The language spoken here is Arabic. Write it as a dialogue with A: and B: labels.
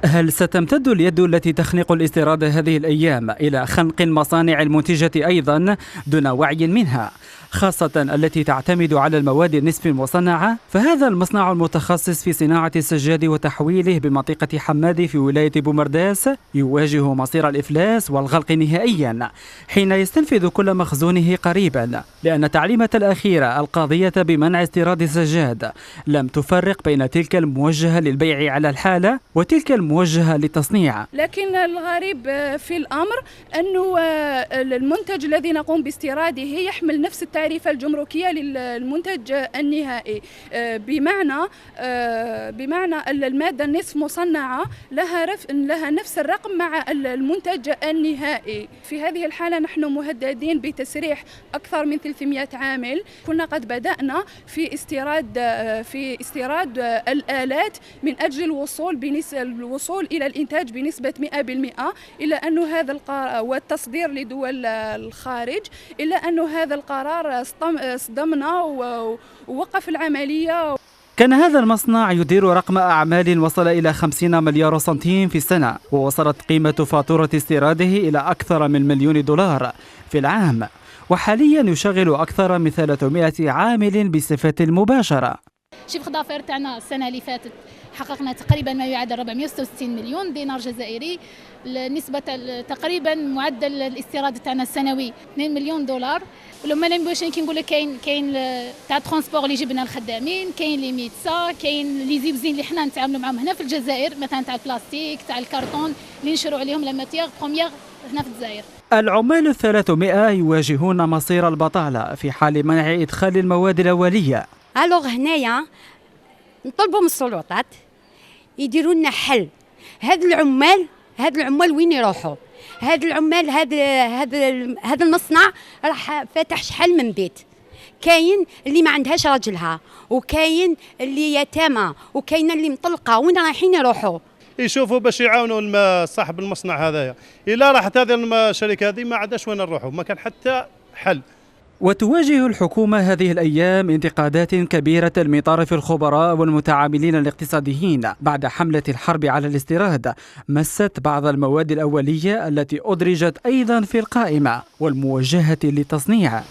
A: هل ستمتد اليد التي تخنق الاستيراد هذه الأيام إلى خنق المصانع المنتجة أيضا دون وعي منها، خاصة التي تعتمد على المواد النسف المصنعة؟ فهذا المصنع المتخصص في صناعة السجاد وتحويله بمنطقة حمادي في ولاية بومرداس يواجه مصير الإفلاس والغلق نهائيا حين يستنفذ كل مخزونه قريبا، لأن التعليمات الأخيرة القاضية بمنع استيراد السجاد لم تفرق بين تلك الموجهة للبيع على الحالة وتلك الموجهة للتصنيع.
B: لكن الغريب في الأمر أنه المنتج الذي نقوم باستيراده يحمل نفس التعريفة الجمركية للمنتج النهائي، بمعنى المادة النصف مصنعة لها نفس الرقم مع المنتج النهائي. في هذه الحالة نحن مهددين بتسريح أكثر من 300 عامل. كنا قد بدأنا في استيراد الآلات من أجل الوصول إلى الإنتاج بنسبة 100%، إلا أن هذا القرار والتصدير لدول الخارج، إلا أن هذا القرار صدمنا ووقف العملية.
A: كان هذا المصنع يدير رقم أعمال وصل إلى 50 مليار سنتيم في السنة، ووصلت قيمة فاتورة استيراده إلى أكثر من $1,000,000 في العام، وحاليا يشغل أكثر من 300 عامل بصفة مباشرة.
C: شيف ضافير تاعنا السنة اللي فاتت حققنا تقريبا ما يعادل 466 مليون دينار جزائري، نسبة تقريبا معدل الاستيراد تاعنا السنوي $2 مليون. ولما نمشي كي نقول لك كاين تاع ترونسبور اللي جبنا الخدامين، كاين لي ميتسا، كاين لي زيبزين اللي حنا نتعاملوا معاهم هنا في الجزائر، مثلا تاع البلاستيك تاع الكرتون اللي نشروا عليهم لا ماتيير بروميير هنا في الجزائر.
A: العمال 300 يواجهون مصير البطالة في حال منع إدخال المواد الأولية.
D: الوغ هنايا نطلبوا من السلطات يديروا لنا حل. هاد العمال وين يروحوا؟ هاد العمال هذا المصنع راح فاتح شحال من بيت، كاين اللي ما عندهاش راجلها، وكاين اللي يتامى، وكاين اللي مطلقه، وين رايحين يروحوا؟
E: يشوفوا باش يعاونوا صاحب المصنع هذايا. الا راحت هذه الشركه هذه ما عادش وين نروحوا، ما كان حتى حل.
A: وتواجه الحكومة هذه الأيام انتقادات كبيرة من طرف الخبراء والمتعاملين الاقتصاديين بعد حملة الحرب على الاستيراد مست بعض المواد الأولية التي أدرجت أيضا في القائمة والموجهة للتصنيع.